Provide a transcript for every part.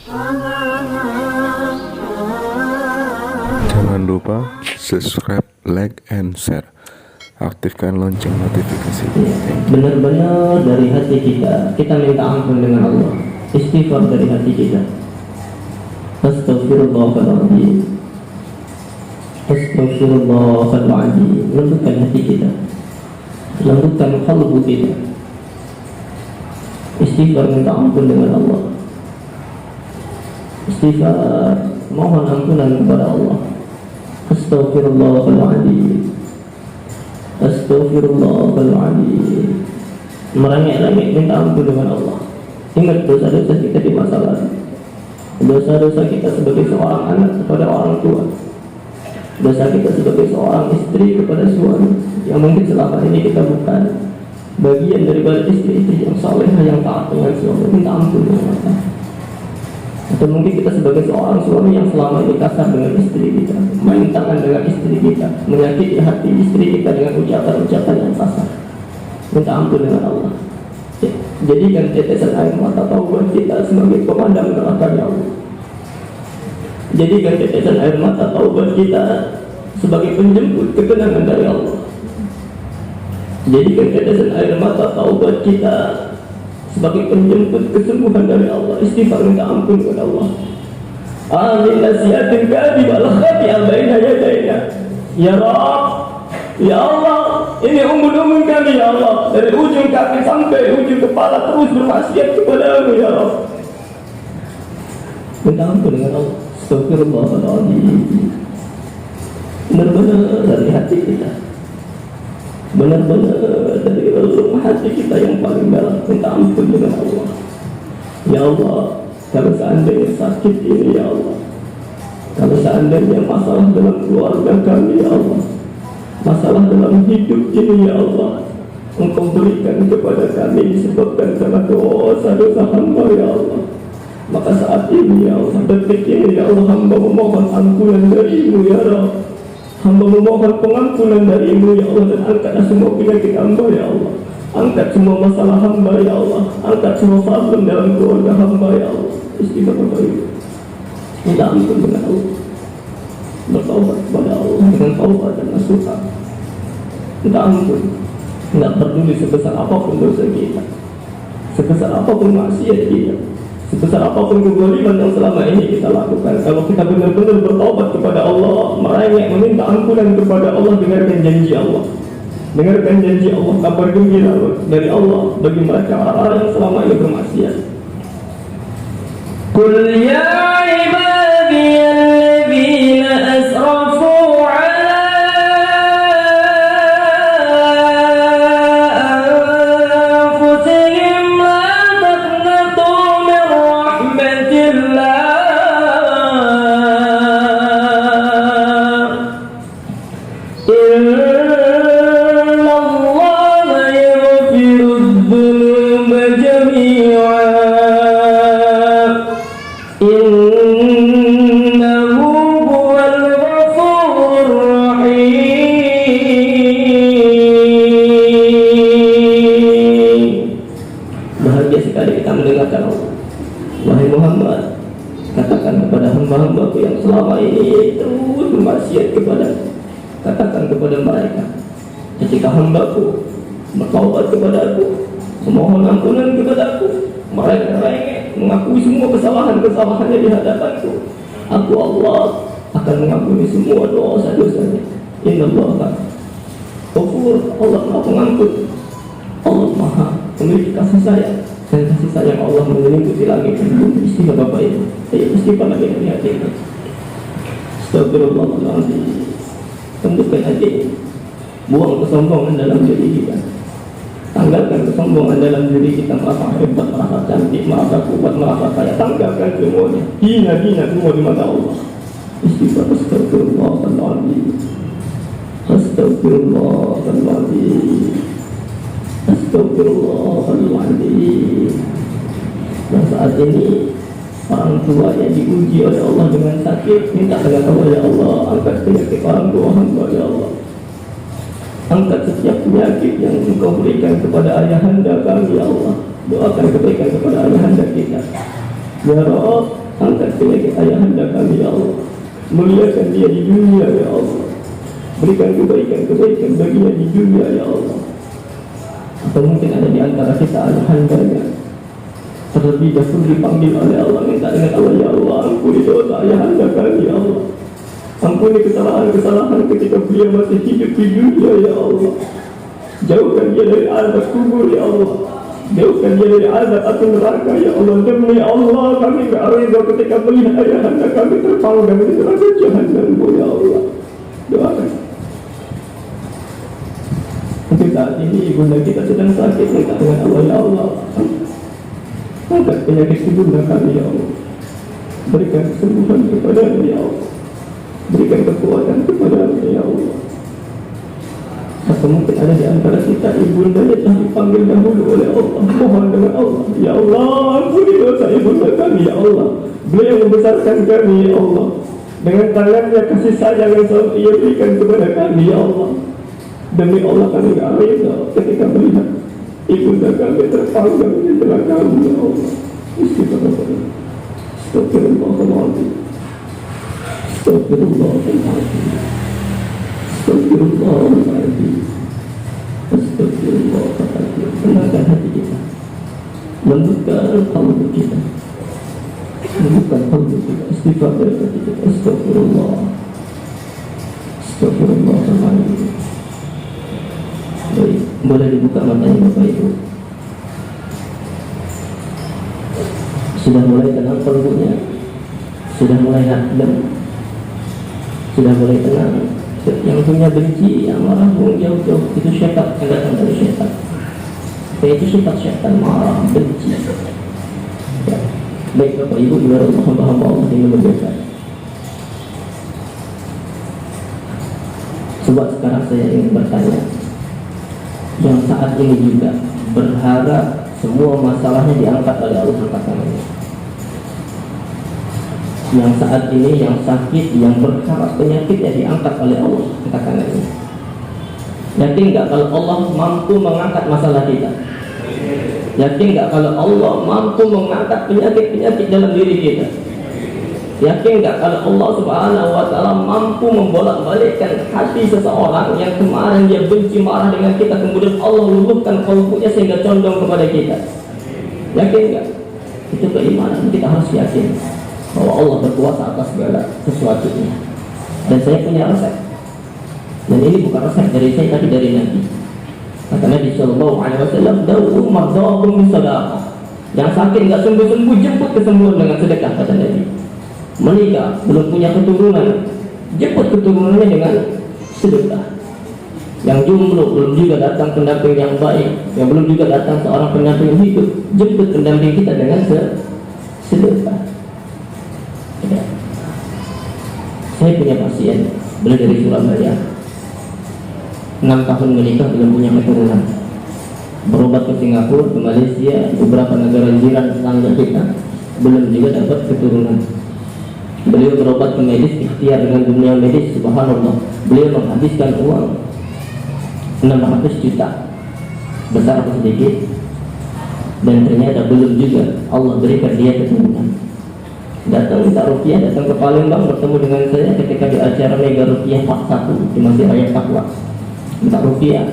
Jangan lupa subscribe, like, and share. Aktifkan lonceng notifikasi. Benar-benar dari hati kita minta ampun dengan Allah. Istighfar dari hati kita. Astaghfirullahaladzim. Astaghfirullahaladzim. Lembutkan hati kita, lembutkan kalbu kita. Istighfar, minta ampun dengan Allah. Istighfar, mohon ampunan kepada Allah. Astaghfirullahaladzim. Astaghfirullahaladzim. Merengek-rengek minta ampun dengan Allah. Ingat dosa-dosa kita di masa lalu, dosa-dosa kita sebagai seorang anak kepada orang tua, dosa kita sebagai seorang istri kepada suami yang mungkin selama ini kita bukan bagian daripada istri-istri yang salehah yang taat dengan suami. Minta ampun dengan Allah. Atau mungkin kita sebagai seorang suami yang selama ini kasar dengan istri kita, main tangan dengan istri kita, menyakiti hati istri kita dengan ucapan-ucapan yang kasar. Minta ampun dengan Allah. Jadikan tetesan air mata taubat kita sebagai pemadam neraka Allah. Jadikan tetesan air mata taubat kita sebagai penjemput ketenangan dari Allah. Jadikan tetesan air mata taubat kita sebagai penjemput kesembuhan dari Allah. Istighfar, minta ampun kepada Allah. Amin nasihatin kadi balakati albaina yadaina. Ya Rabb, ya Allah, ini umun-umun kami ya Allah, dari ujung kaki sampai ujung kepala terus bermaksiat kepada-Mu ya Rabb. Minta ampun dengan Allah. Astagfirullahaladzim. Benar-benar dari hati kita, benar-benar dari relung hati kita yang paling dalam, minta ampun dengan Allah. Ya Allah, kalau seandainya sakit ini ya Allah, kalau seandainya masalah dalam keluarga kami ya Allah, masalah dalam hidup ini ya Allah, Engkau berikan kepada kami disebabkan karena dosa-dosa hamba ya Allah, maka saat ini ya Allah, detik ini ya Allah, hamba memohon ampunan dari-Mu ya Rabb. Hamba memohon pengampunan dari-Mu ya Allah, dan angkatlah semua penyakit hamba ya Allah. Angkat semua masalah hamba ya Allah. Angkat semua problem dalam keluarga hamba ya Allah. Istighfar kepada Allah. Minta ampun dengan Allah. Bertaubat kepada Allah dengan taubat dan nasuha. Minta ampun. Tidak peduli sebesar apapun dosa kita, sebesar apapun maksiat kita, sebesar apapun kezaliman yang selama ini kita lakukan. Kalau kita benar-benar bertaubat kepada Allah, merengek meminta ampunan kepada Allah, dengarkan janji Allah. Dengarkan janji Allah, kabar gembira dari Allah bagi mereka orang-orang yang selama ini bermaksiat. Qul ya ibadiyalladzina asrafu ala anfusihim la taqnatu min rahmatillah. Bahagia sekali kita mendengarkan Allah. Wahai Muhammad, katakan kepada hamba-hambaku yang selama ini terus bermaksiat kepada, katakan kepada mereka, ketika hambaku bertaubat kepadaku, memohon ampunan kepadaku, mereka mengakui semua kesalahan-kesalahannya di hadapanku, aku Allah akan mengampuni semua dosa-dosanya. Innallaha Ghafur, Allah Maha Pengampun, Allah Maha memiliki kasih sayang, dan kasih sayang Allah menyelimuti langit dan bumi. Istighfar Bapak Ibu, istighfar lagi dari hati kita. Astagfirullahaladzim. Tundukkan hati, buang kesombongan dalam diri kita, tanggalkan kesombongan dalam diri kita, merasa hebat, merasa cantik, merasa kuat, merasa kaya. Tanggalkan semuanya, hina-hina semua di mata Allah. Istighfar. Astagfirullahaladzim. Astagfirullahaladzim. Astagfirullahaladzim. Dan saat ini orang tua yang diuji oleh Allah dengan sakit, minta dengan Allah, ya Allah, angkat penyakit orang tua hamba ya Allah. Angkat setiap penyakit yang Engkau berikan kepada ayahanda kami ya Allah. Doakan kebaikan kepada ayahanda kita ya Rabb. Angkat penyakit ayahanda kami ya Allah. Muliakan dia di dunia ya Allah. Berikan kebaikan-kebaikan baginya di dunia ya Allah. Atau mungkin ada di antara kita ayahandanya terlebih dahulu dipanggil oleh Allah, minta dengan Allah, ya Allah ampuni dosa ayahanda kami ya Allah. Ampuni kesalahan-kesalahan ketika beliau masih hidup di dunia ya Allah. Jauhkan dia dari azab kubur ya Allah. Jauhkan dia dari azab api neraka ya Allah. Demi Allah kami berarida ketika melihat ayahanda kami terpanggang di neraka jahanam ya Allah. Doakan. Untuk saat ini ibunda kita sedang sakit, minta dengan Allah, ya Allah angkat penyakit ibunda kami ya Allah. Berikan kesembuhan kepada-Nya ya Allah. Berikan kekuatan kepada-Nya ya Allah. Atau mungkin ada di antara kita ibunda yang telah dipanggil dahulu oleh Allah. Mohon dengan Allah, ya Allah ampuni dosa ibunda kami ya Allah. Beliau membesarkan kami ya Allah. Dengan tangannya kasih sayang yang selalu ia berikan kepada kami ya Allah. Demi Allah kami gak reda ketika melihat ibunda kami terpanggang di tengah kami ya Allah. Istighfar. Astagfirullahaladzim. Astagfirullahaladzim. Astagfirullahaladzim. Astagfirullahaladzim. Tenangkan hati kita, lembutkan kalbu kita, lembutkan kalbu kita. Istighfar dari hati kita. Astagfirullah. Astagfirullahaladzim. Baik, boleh dibuka matanya Bapak Ibu. Sudah mulai tenang kalbunya, sudah mulai adem, sudah mulai tenang. Yang punya benci, yang marah, jauh-jauh, itu syaitan yang datang dari syaitan. Yaitu sifat syaitan, marah, benci. Ya. Baik Bapak Ibu, biar Allah hamba-hamba Allah ini membedakan. Sebab sekarang saya ingin bertanya, yang saat ini juga berharap semua masalahnya diangkat oleh Allah angkat tangannya. Yang saat ini yang sakit, yang berharap penyakitnya diangkat oleh Allah angkat tangannya. Yakin nggak kalau Allah mampu mengangkat masalah kita? Yakin nggak kalau Allah mampu mengangkat penyakit-penyakit dalam diri kita? Yakin nggak kalau Allah Subhanahu wa Ta'ala mampu membolak-balikkan hati seseorang yang kemarin dia benci marah dengan kita, kemudian Allah luluhkan kalbunya sehingga condong kepada kita? Yakin nggak? Itu keimanan. Kita harus yakin bahwa Allah berkuasa atas segala sesuatunya. Dan saya punya resep. Dan ini bukan resep dari saya, tapi dari Nabi. Kata Nabi Sallallahu Alaihi Wasallam, "Dawu mardhakum bisadaqah." Yang sakit nggak sembuh-sembuh, jemput kesembuhan dengan sedekah, kata Nabi. Menikah belum punya keturunan, jemput keturunannya dengan sedekah. Yang jomblo belum juga datang pendamping yang baik, yang belum juga datang seorang pendamping hidup, jemput pendamping kita dengan sedekah. Ya. Saya punya pasien, beliau dari Surabaya, 6 tahun menikah belum punya keturunan. Berobat ke Singapura, ke Malaysia, beberapa negara jiran tetangga kita, belum juga dapat keturunan. Beliau berobat ke medis, ikhtiar dengan dunia medis, subhanallah. Beliau menghabiskan uang 600 juta, besar atau sedikit, dan ternyata belum juga Allah berikan dia keturunan. Datang minta rupiah, datang ke Palembang bertemu dengan saya ketika di acara Mega Rupiah Part 1 di Masjid Raya Takwa. Minta rupiah.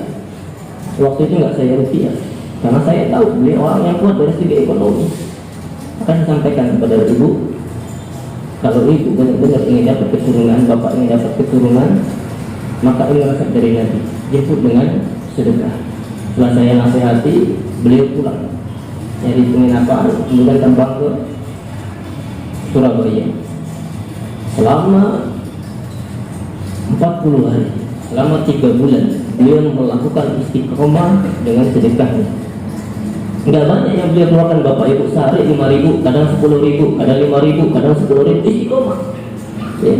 Waktu itu nggak saya rupiah, karena saya tahu beliau orang yang kuat dari segi ekonomi. Akan saya sampaikan kepada ibu, kalau ibu benar-benar ingin dapat keturunan, bapak ingin dapat keturunan, maka ini resep dari Nabi, jemput dengan sedekah. Setelah saya nasihati, beliau pulang nyari penginapan, kemudian terbang ke Surabaya selama 40 hari, selama 3 bulan beliau melakukan istiqomah dengan sedekahnya. Enggak banyak yang beliau keluarkan Bapak Ibu, sehari 5.000, kadang 10.000, kadang 5.000, kadang 10.000, istiqomah. Ya.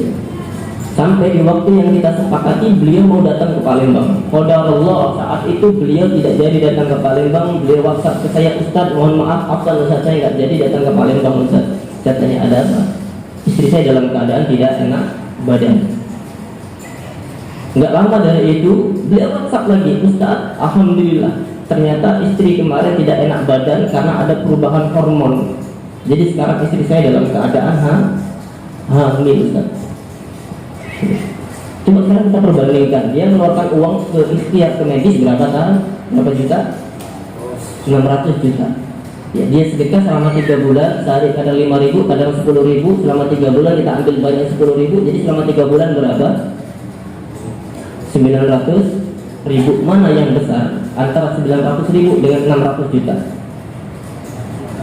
Sampai di waktu yang kita sepakati beliau mau datang ke Palembang. Qadarullah, saat itu beliau tidak jadi datang ke Palembang. Beliau WhatsApp ke saya, "Ustaz, mohon maaf, Ustaz, saya nggak jadi datang ke Palembang, Ustaz." Saya tanya, "Ada apa?" "Istri saya dalam keadaan tidak enak badan." Nggak lama dari itu beliau WhatsApp lagi, "Ustaz, alhamdulillah, ternyata istri kemarin tidak enak badan karena ada perubahan hormon. Jadi sekarang istri saya dalam keadaan hamil, Ustaz. Coba sekarang kita perbandingkan, dia mengeluarkan uang ke ikhtiar ke medis berapa juta? 600 juta. Ya, dia sedekah selama 3 bulan, sehari kadang 5.000, kadang 10.000, selama 3 bulan kita ambil banyak 10.000, jadi selama 3 bulan berapa? 900.000. Mana yang besar antara 900.000 dengan 600 juta?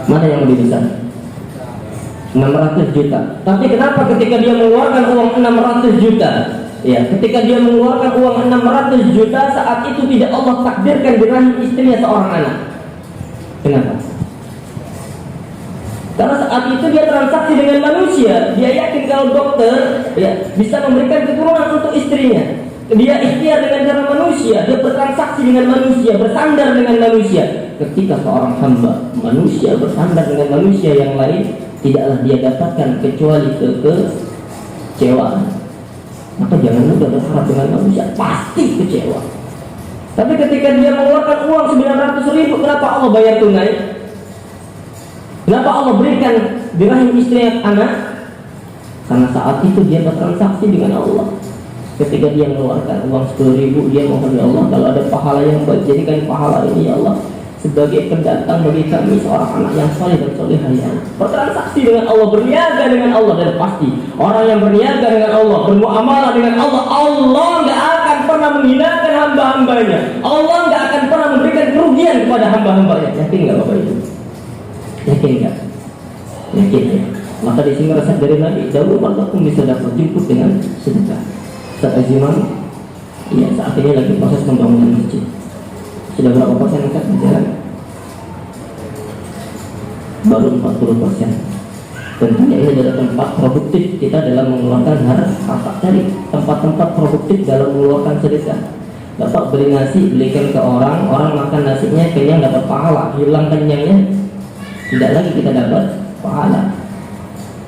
Mana yang lebih besar? 600 juta. Tapi kenapa ketika dia mengeluarkan uang 600 juta, ya, ketika dia mengeluarkan uang 600 juta, saat itu tidak Allah takdirkan di rahim istrinya seorang anak? Kenapa? Karena saat itu dia transaksi dengan manusia. Dia yakin kalau dokter, ya, bisa memberikan keturunan untuk istrinya. Dia ikhtiar dengan cara manusia, dia bertransaksi dengan manusia, bersandar dengan manusia. Ketika seorang hamba manusia bersandar dengan manusia yang lain, tidaklah dia dapatkan kecuali kekecewaan. Maka jangan mudah berharap dengan manusia, pasti kecewa. Tapi ketika dia mengeluarkan uang 900.000, kenapa Allah bayar tunai? Kenapa Allah berikan di rahim istri anak? Karena saat itu dia bertransaksi dengan Allah. Ketika dia mengeluarkan uang 10.000, dia mohon ya Allah, kalau ada pahala yang baik, jadikan pahala ini ya Allah sebagai pendatang bagi kami seorang anak yang saleh dan salehah ya Allah. Bertransaksi dengan Allah, berniaga dengan Allah, dan pasti orang yang berniaga dengan Allah, bermuamalah dengan Allah, Allah nggak akan pernah menghinakan hamba-hambanya. Allah nggak akan pernah memberikan kerugian kepada hamba-hambanya. Yakin nggak Bapak Ibu? Yakin nggak? Yakin ya? Maka di sini resep dari Nabi, dahulu pun bisa dapat jemput dengan sedekah. Ustaz Aziman, ya, saat ini lagi proses pembangunan masjid. Sudah berapa persen Ustaz berjalan? Baru 40%. Tentunya ini adalah tempat produktif kita dalam mengeluarkan harta, dari tempat-tempat produktif dalam mengeluarkan sedekah. Bapak beli nasi, belikan ke orang, orang makan nasinya kenyang, dapat pahala. Hilang kenyangnya, tidak lagi kita dapat pahala.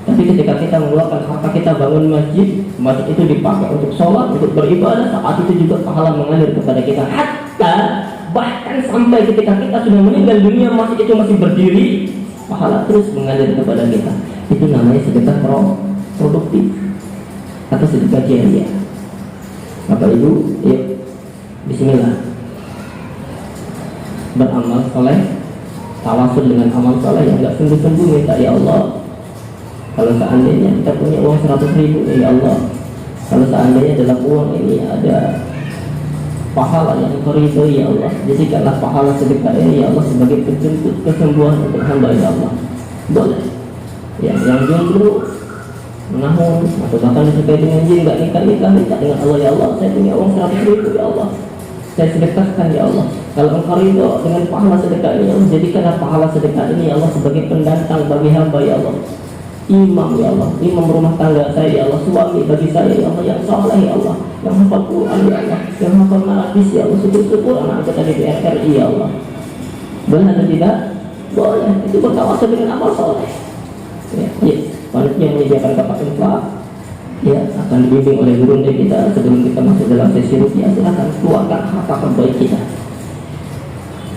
Tapi ketika kita mengeluarkan harta kita bangun masjid, masjid itu dipakai untuk sholat, untuk beribadah, saat itu juga pahala mengalir kepada kita. Hatta bahkan sampai ketika kita sudah meninggal dunia, masjid itu masih berdiri, pahala terus mengalir kepada kita. Itu namanya sedekah produktif atau sedekah jariah. Bapak Ibu, yuk, bismillah, beramal soleh, tawasul dengan amal soleh yang nggak sungguh-sungguh, minta ya Allah, kalau seandainya kita punya uang 100.000, ya Allah, kalau seandainya dalam uang ini ada pahala yang ridho, ya Allah, jadikanlah pahala sedekah ini ya Allah sebagai penjemput kesembuhan untuk hamba ya Allah. Boleh. Ya, yang jomblo menahun atau bahkan disukai dengan jin, nggak nikah minta dengan Allah ya Allah, saya punya uang 100.000 ya Allah, saya sedekahkan ya Allah. Kalau engkau ridho dengan pahala sedekah ini ya Allah, jadikanlah pahala sedekah ini ya Allah sebagai pendatang bagi hamba ya Allah. Imam ya Allah, imam rumah tangga saya ya Allah, suami bagi saya ya Allah yang saleh ya Allah, yang hafal Quran ya Allah, yang hafal hadis ya Allah, syukur-syukur anak kita di RRI ya Allah. Boleh atau tidak? Boleh. Itu bertawasul dengan amal soleh. Ya, panitia menyediakan kapal infak, ya, akan dibimbing oleh guru kita sebelum kita masuk dalam sesi rupiah. Silakan keluarkan harta terbaik kita,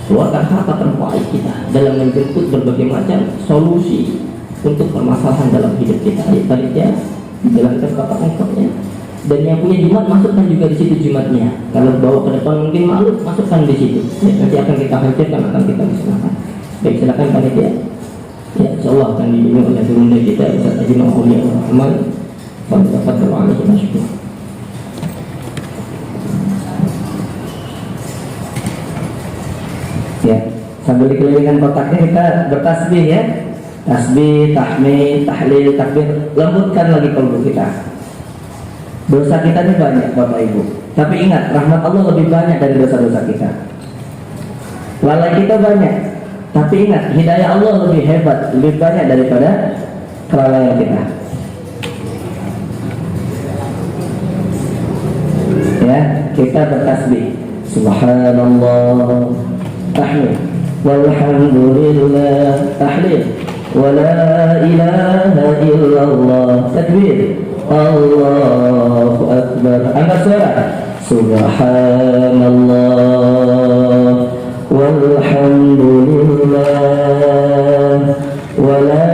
keluarkan harta terbaik kita dalam menjemput berbagai macam solusi untuk permasalahan dalam hidup kita. Ayo panitia jalankan kapal infaknya, dan yang punya jimat masukkan juga di situ jimatnya. Kalau bawa ke depan mungkin malu, masukkan di situ. Ya, nanti akan kita hancurkan, akan kita musnahkan. Baik, silakan panitia. Ya, insyaallah akan dibimbing oleh guru kita Ustaz Haji Muhammad Rahman. Fadhil alaihi masyukur. Ya, sambil dikelilingan kotaknya kita bertasbih ya. Tasbih, tahmid, tahlil, takbir. Lembutkan lagi kalbu kita. Dosa kita ini banyak Bapak Ibu, tapi ingat, rahmat Allah lebih banyak dari dosa-dosa kita. Lalai kita banyak, tapi ingat, hidayah Allah lebih hebat, lebih banyak daripada kelalaian kita. Ya, kita bertasbih subhanallah, tahmid, walhamdulillah, tahlil, wala ilaha illallah, takbir, Allahu akbar. Angkat suara, subhanallah, walhamdulillah, wala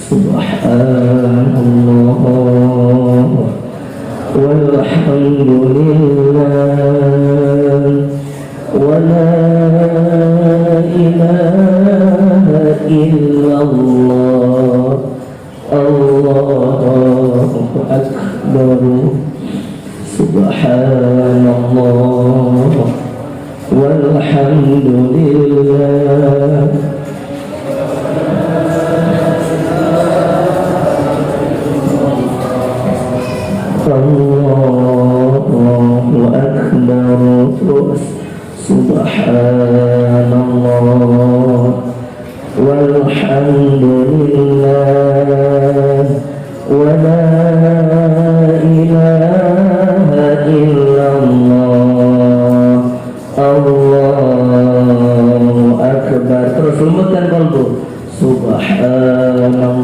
Subhanallah walhamdulillah wa la ilaha illallah Allahu akbar. Subhanallah walhamdulillah Allahu akbar. Subhanallah walhamdulillah wa la ilaha illallah Allahu akbar. Terus lembutkan qalbu. Subhanallah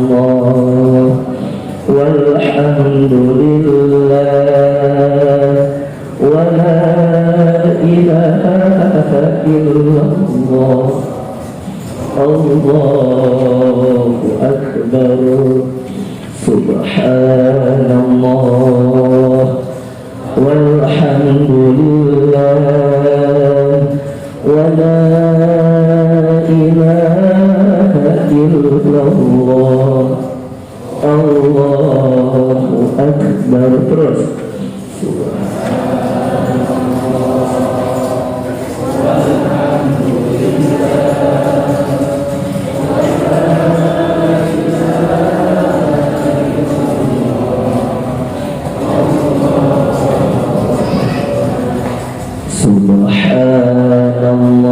walhamdulillah wa la ilaha illallah Allahu akbar. Subhanallah walhamdulillah wa la ilaha illallah Allahu akbar. Terus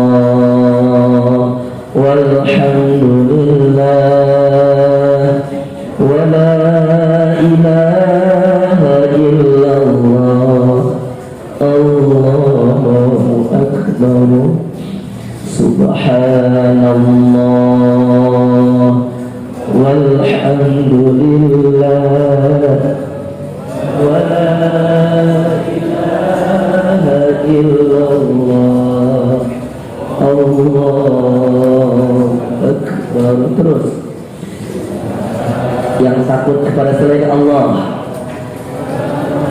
Subhanallah walhamdulillah wa la ilaha illallah Allahu akbar. Subhanallah walhamdulillah wa la ilaha illallah Allahu akbar. Terus yang takut kepada selain Allah,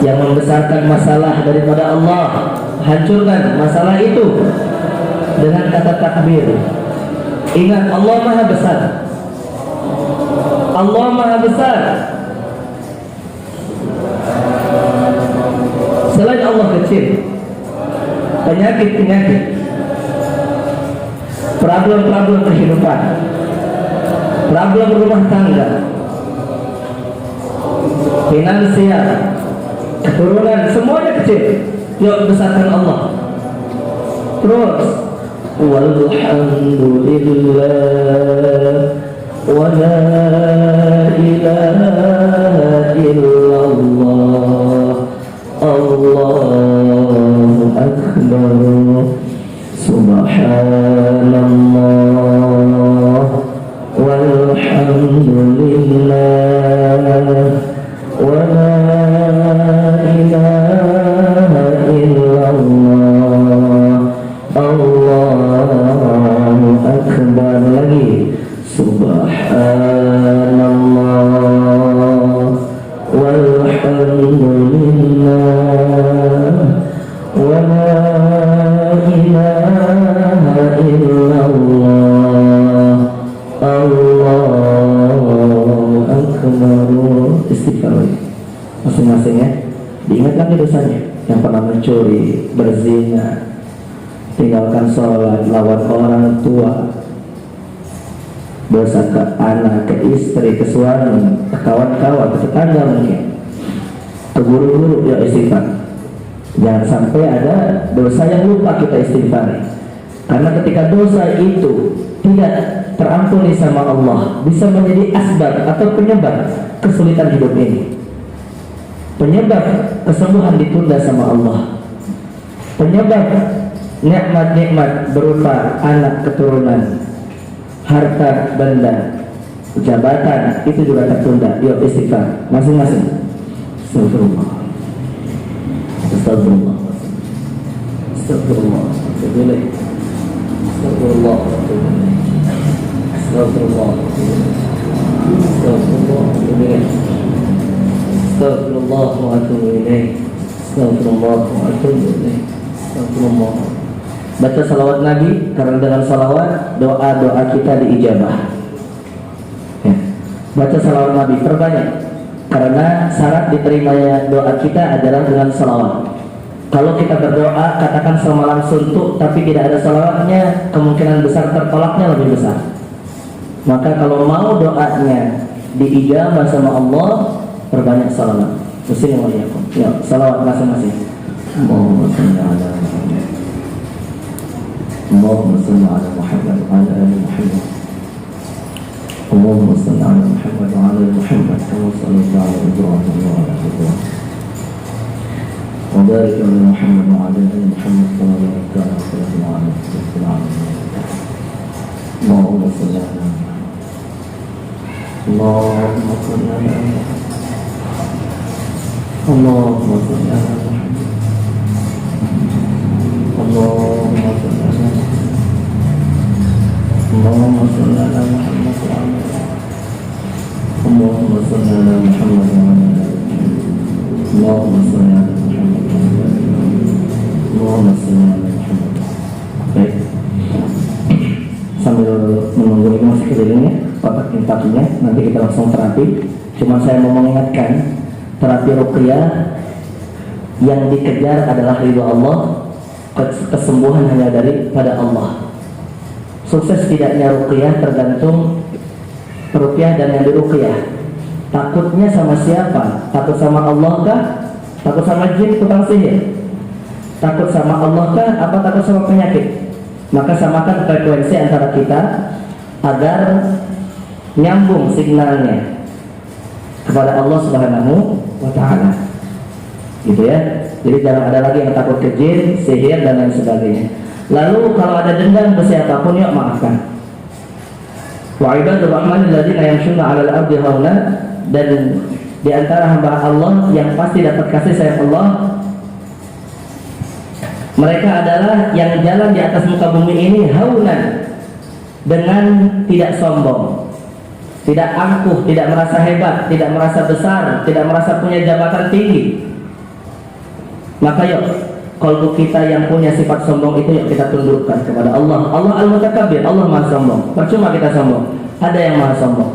yang membesarkan masalah daripada Allah, hancurkan masalah itu dengan kata takbir. Ingat, Allah Maha Besar. Allah Maha Besar. Selain Allah kecil. Penyakit-penyakit, problem-problem kehidupan, problem rumah tangga, finansial, keturunan, semuanya kecil. Yuk besarkan Allah. Terus walhamdulillah wa la ilaha illallah Allahu akbar. Subhanallah walhamdulillah wa la ilaha illallah Allahu akbar. Lagi subhanallah walhamdulillah wa la ilaha illallah Allahu akbar. Istighfar masing-masing ya. Diingat lagi dosanya, yang pernah mencuri, berzina, tinggalkan sholat, lawan orang tua, dosa ke anak, ke istri, ke suami, ke kawan-kawan, ke tetangga mungkin, ke guru-guru, ya istighfar. Jangan sampai ada dosa yang lupa kita istighfar. Karena ketika dosa itu tidak terampuni sama Allah, bisa menjadi asbab atau penyebab kesulitan hidup ini, penyebab kesembuhan ditunda sama Allah, penyebab nikmat-nikmat berupa anak keturunan, harta benda, jabatan itu juga tertunda. Yuk istighfar masing-masing. Astagfirullah, astagfirullah, astagfirullah, astagfirullah, astagfirullah, astagfirullah, Astagfirullah. Astagfirullah. Astagfirullah wa atubu ilaih. Astagfirullah wa atubu ilaih. Astagfirullah. Baca salawat Nabi, karena dengan salawat doa-doa kita diijabah. Ya. Baca salawat Nabi perbanyak, karena syarat diterimanya doa kita adalah dengan salawat. Kalau kita berdoa katakan semalam suntuk tapi tidak ada salawatnya, kemungkinan besar tertolaknya lebih besar. Maka kalau mau doanya diijabah sama Allah, perbanyak salawat. Muslim wa iyyakum. Ya, salawat masing-masing. Allahumma shalli ala Muhammad. Allahumma shalli ala Muhammad wa ala ali Muhammad. Allahumma shalli ala Muhammad wa ala ali Muhammad kama shallaita ala Ibrahim wa ala ali Ibrahim. Wa barik ala Muhammad wa ala ali Muhammad kama barakta ala Ibrahim wa ala ali Ibrahim. Allahumma shalli ala Muhammad. Allahumma shalli ala Muhammad. Allahumma shalli ala Muhammad. Allahumma shalli ala Muhammad. Allahumma shalli ala Muhammad wa ala Allahumma shalli ala Muhammad wa ala Allahumma shalli ala Muhammad wa ala Allahumma shalli ala Muhammad. Baik. Sambil menunggu ini masih kelilingnya kotak intakinya, nanti kita langsung terapi. Cuma saya mau mengingatkan, terapi ruqyah yang dikejar adalah ridha Allah, kesembuhan hanya daripada Allah. Sukses tidaknya ruqyah tergantung ruqyah dan yang diruqyah. Takutnya sama siapa? Takut sama Allah kah? Takut sama jin tukang sihir? Takut sama Allah kah? Apa takut sama penyakit? Maka samakan frekuensi antara kita agar nyambung signalnya kepada Allah Subhanahu wa ta'ala. Gitu ya. Jadi jangan ada lagi yang takut ke jin, sihir dan lain sebagainya. Lalu kalau ada dendam ke siapapun, yuk maafkan. Wa ibadur rahman alladzina yamshuna 'alal ardi hauna, dan di antara hamba Allah yang pasti dapat kasih sayang Allah, mereka adalah yang jalan di atas muka bumi ini haunan, dengan tidak sombong, tidak angkuh, tidak merasa hebat, tidak merasa besar, tidak merasa punya jabatan tinggi. Maka yuk, kalbu kita yang punya sifat sombong itu yuk kita tundukkan kepada Allah. Allah al-mutakabbir, Allah maha sombong. Percuma kita sombong, ada yang maha sombong.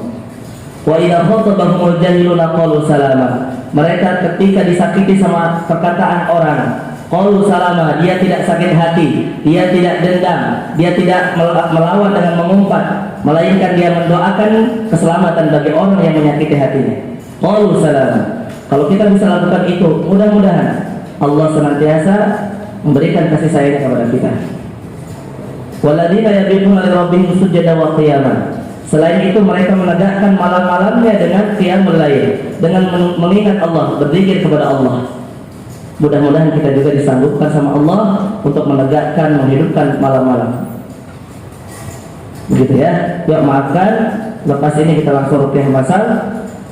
Wa idza khatabahumul jahiluna qalu salama. Mereka ketika disakiti sama perkataan orang, qalu salama, dia tidak sakit hati, dia tidak dendam, dia tidak melawan dengan mengumpat, melainkan dia mendoakan keselamatan bagi orang yang menyakiti hatinya. Qalu salama. Kalau kita bisa lakukan itu, mudah-mudahan Allah senantiasa memberikan kasih sayangnya kepada kita. Walladzina yabituna li rabbihim sujadan wa qiyaman. Selain itu mereka menegakkan malam-malamnya dengan qiyamul lail, dengan mengingat Allah, berzikir kepada Allah. Mudah-mudahan kita juga disanggupkan sama Allah untuk menegakkan, menghidupkan malam-malam. Begitu ya. Yuk maafkan. Lepas ini kita langsung ruqyah masal.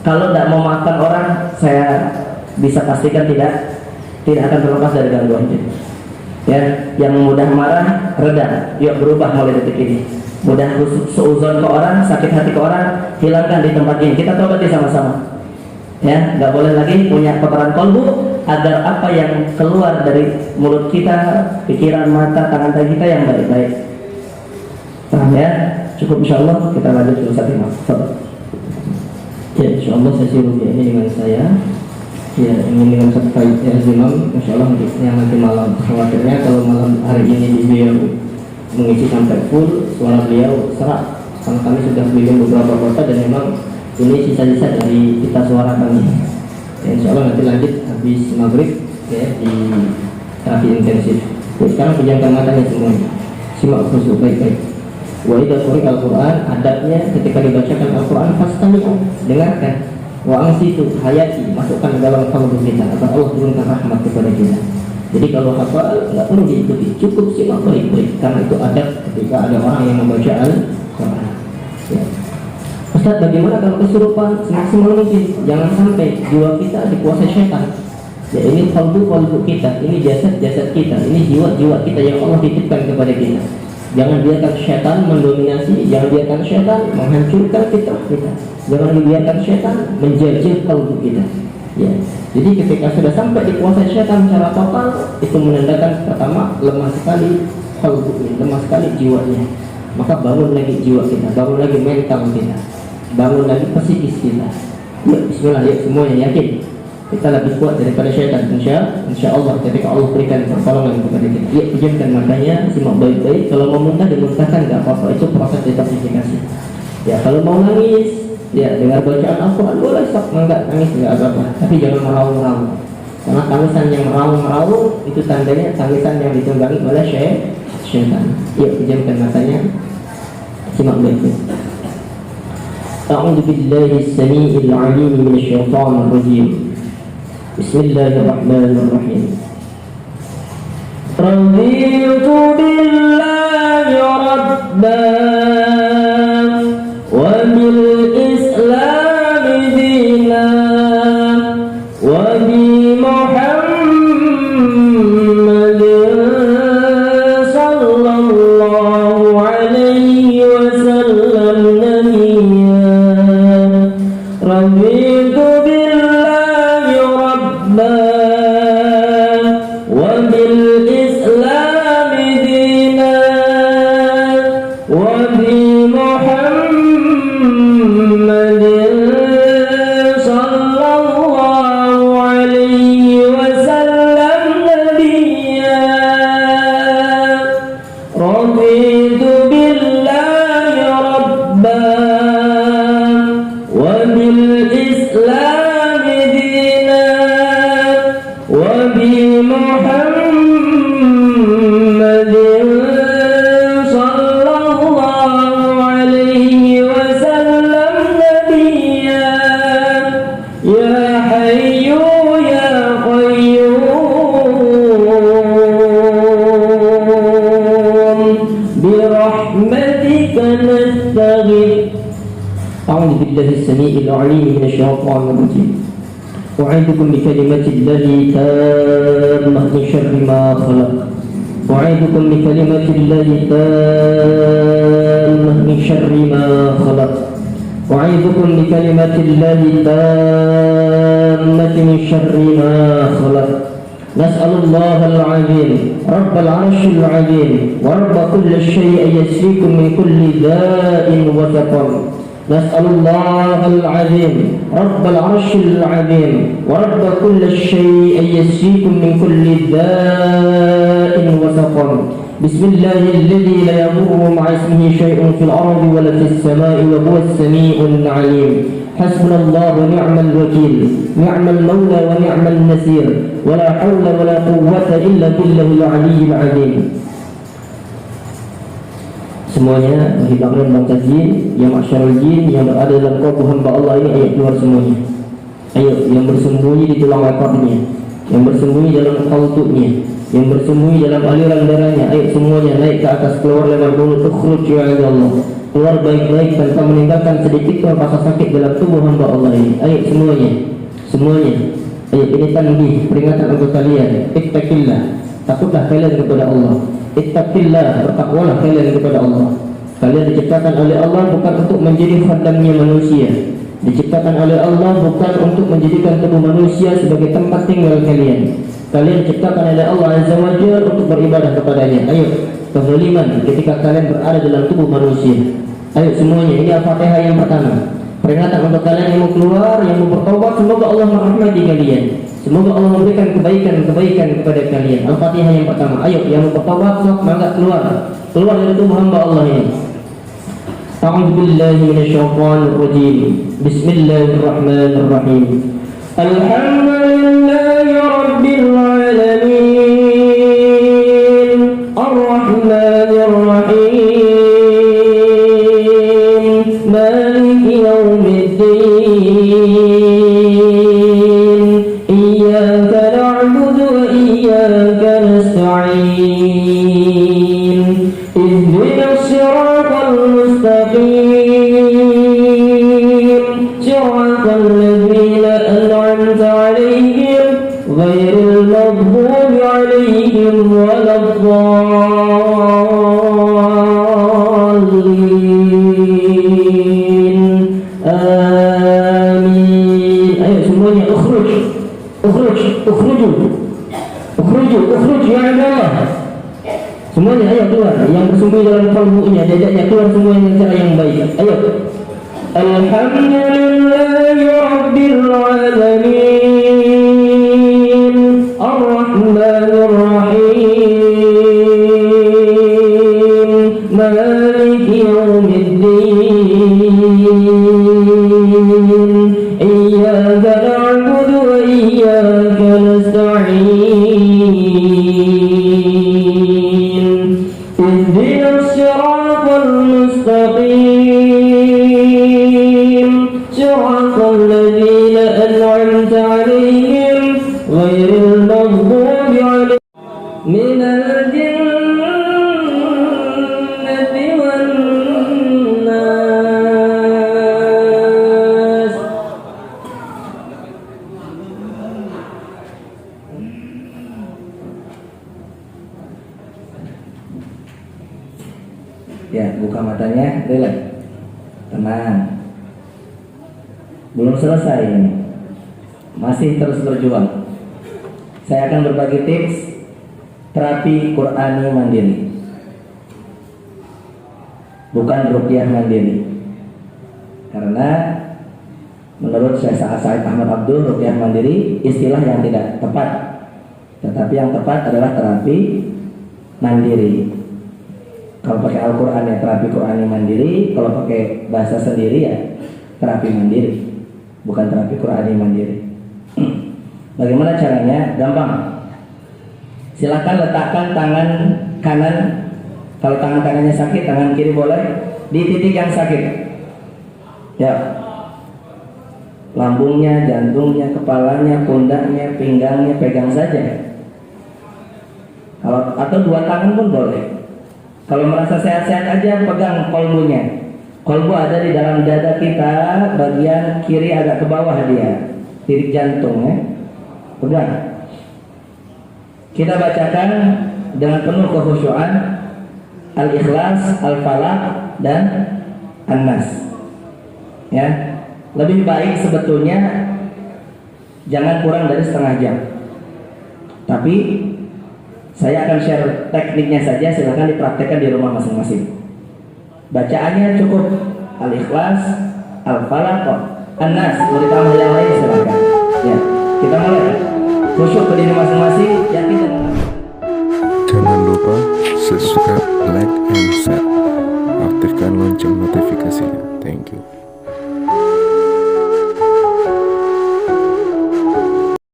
Kalau tidak mau maafkan orang, saya bisa pastikan tidak akan terlepas dari gangguan jin. Ya, yang mudah marah reda, yuk berubah mulai detik ini. Mudah suuzon ke orang, sakit hati ke orang, hilangkan di tempat ini. Kita tobati sama-sama. Ya, nggak boleh lagi punya kotoran kolbu, agar apa yang keluar dari mulut kita, pikiran, mata, tangan kita yang baik-baik. Paham ya? Cukup insyaallah, kita lanjut ke Ustaz Imam. Ya, insyaallah sesi ruqyah ini dengan saya. Ya, ingin dengan Ustaz Imam, insyaallah yang nanti malam. Khawatirnya kalau malam hari ini beliau mengisi sampai full, suara beliau serak. Karena kami sudah keliling beberapa kota dan memang ini sisa-sisa dari kita suara kami. Ya, insya Allah nanti lanjut habis maghrib ya, di terapi intensif. Ya, sekarang pejamkan matanya semuanya, simak khusus baik-baik. Wa idza quri'a al-Qur'an, adabnya ketika dibacakan Al-Qur'an fastami'u, dengarkan. Wa ansitu hayati, masukkan dalam kalbu kita agar Allah turunkan rahmat kepada kita. Jadi kalau hafal nggak perlu diikuti, cukup simak baik-baik, karena itu adab ketika ada orang yang membaca Al-Qur'an. Ya. Ustaz, bagaimana kalau kesurupan? Semaksimal mungkin, jangan sampai jiwa kita dikuasai syaitan. Ya, ini kalbu kita, ini jasad kita, ini jiwa kita yang Allah titipkan kepada kita. Jangan biarkan syaitan mendominasi, jangan biarkan syaitan menghancurkan fitrah kita, jangan dibiarkan syaitan menjajah kalbu kita. Ya, jadi ketika sudah sampai dikuasai syaitan secara total, itu menandakan pertama lemah sekali kalbunya, lemah sekali jiwanya. Maka bangun lagi jiwa kita, bangun lagi mental kita, bangun lagi psikis kita. Yuk, bismillah, yuk semuanya yakin kita lebih kuat daripada syaitan. Insya Allah ketika Allah berikan pertolongan kepada kita. Yuk, pejamkan matanya, simak baik-baik. Kalau mau muntah dimuntahkan nggak apa-apa, itu proses detoksifikasi. Ya, kalau mau nangis, ya dengar bacaan Al-Quran boleh, stop, enggak nangis nggak apa-apa. Tapi jangan meraung-raung, karena tangisan yang meraung-raung itu tandanya tangisan yang ditunggangi oleh syaitan. Yuk, pejamkan matanya, simak baik-baik. A'udzu billahi as-sami'il 'alim minasy syaithanir rajim. Bismillahirrahmanirrahim. Raditu billahi rabban wa bil islam dinan wa bi Muhammadin sallallahu alaihi wasallam nabiyyan. Raditu billahi rabban wa bil islam dinan wa bi Muhammadin sallallahu alaihi wasallam nabiyyan. Raditu billahi rabban wa bil islam dinan wa bi Muhammadin sallallahu alaihi wasallam nabiyyan. Ya hayyu ya qayyum bi rahmatika nastaghith. A'udzu billahi as-sami'il 'alim minasy syaithanir rajim. U'idzukum bi kalimatillahi tammah min syarri ma khalaq. U'idzukum bi kalimatillahi tammah min syarri ma khalaq. U'idzukum bi kalimatillahi tammah min syarri ma khalaq. Nas'alullaha al-'azim rabbal 'arsyil 'azim wa rabb kulli syai'in yasfikum min kulli da'in wa saqam. Nas'alullaha al-'azim rabbal 'arsyil 'azim wa rabb kulli syai'in yasfikum min kulli da'in wa saqam. Bismillahilladzi la yadurru ma'a ismihi syai'un fil ardi wa la fis sama'i wa huwas sami'ul 'alim. Hasbunallahu wa ni'mal wakil, ni'mal maula wa ni'mal nasir, wa la hawla wa la quwwata illa billahil 'aliyyil 'azim. Semuanya bagi bangsa jin, yang masyarul jin yang berada dalam kubur hamba Allah ini, ayo keluar semuanya. Ayo, yang bersembunyi di tulang ekornya, yang bersembunyi dalam kaltunya, yang bersembunyi dalam aliran darahnya, ayo semuanya naik ke atas, keluar lewat mulut. Ukhruj ya Allah, keluar baik-baik tanpa meninggalkan sedikit pun rasa sakit dalam tubuh hamba Allah ini. Ayo semuanya, semuanya. Ayo, ini tanbih, peringatan untuk kalian. Ittaqillah, takutlah kalian kepada Allah. Ittaqillah, bertakwalah kalian kepada Allah. Kalian diciptakan oleh Allah bukan untuk menjadi khadamnya manusia. Diciptakan oleh Allah bukan untuk menjadikan tubuh manusia sebagai tempat tinggal kalian. Kalian diciptakan oleh Allah Azza wa Jalla untuk beribadah kepadanya. Ayo, kezaliman ketika kalian berada dalam tubuh manusia. Ayo semuanya, ini Al-Fatihah yang pertama. Peringatan untuk kalian yang mau keluar, yang mau bertobat, semoga Allah merahmati kalian. Semoga Allah memberikan kebaikan-kebaikan kepada kalian. Al-Fatihah yang pertama. Ayo, yang mau bertobat, maka keluar dari tubuh hamba Allah ini. A'udzu billahi minasy syaithanir rajim. Bismillahirrahmanirrahim. Alhamdulillahi rabbil alamin. Ar-Rahmanir Rahim. Maliki yaumiddin. Iyyaka na'budu wa iyyaka nasta'in. Ihdinas siratal mustaqim. Siratal ladzina an'amta 'alaihim ghairil maghdubi 'alaihim waladdallin. Amin. Ayo semuanya ukhruj. Ukhruju ya Allah. Semuanya ayo keluar. Yang bersembunyi dalam kalbunya, dadanya keluar semua dengan cara yang baik. Ayo. Alhamdulillahi Rabbil Alamin, Ar-Rahmanir Rahim, Maliki Yawmiddin, Iyyaka na'budu wa iyyaka nasta'in, Ihdinas siratal mustaqim, siratal ladzina an'amta 'alaihim ghairil maghdubi 'alaihim minal jinnati wan nas. Ya, buka matanya, relax, tenang. Belum selesai ini, masih terus berjuang. Saya akan berbagi tips terapi Qur'ani mandiri, bukan ruqyah mandiri. Karena menurut Syekh Sa'id Ahmad Abdul, ruqyah mandiri istilah yang tidak tepat. Tetapi yang tepat adalah terapi mandiri. Kalau pakai Al-Quran ya terapi Qur'ani mandiri, kalau pakai bahasa sendiri ya terapi mandiri, bukan terapi Qur'ani mandiri. Bagaimana caranya? Gampang. Silakan letakkan tangan kanan, kalau tangan kanannya sakit, tangan kiri boleh, di titik yang sakit. Ya, lambungnya, jantungnya, kepalanya, pundaknya, pinggangnya, pegang saja. Kalau atau dua tangan pun boleh. Kalau merasa sehat-sehat aja, pegang kolbunya. Kolbu ada di dalam dada kita, bagian kiri agak ke bawah dia, titik jantung ya. Pegang. Kita bacakan dengan penuh kekhusyuan Al-Ikhlas, Al-Falaq, dan An-Nas. Ya, lebih baik sebetulnya jangan kurang dari setengah jam. Tapi saya akan share tekniknya saja, silakan dipraktekkan di rumah masing-masing. Bacaannya cukup Al-Ikhlas, Al-Falaq, An-Nas. Mau ditambah yang lain silakan. Ya, kita mulai. Khusyuk ke diri masing-masing, yakin dan Jangan lupa subscribe, like, and share. Aktifkan lonceng notifikasinya. Thank you.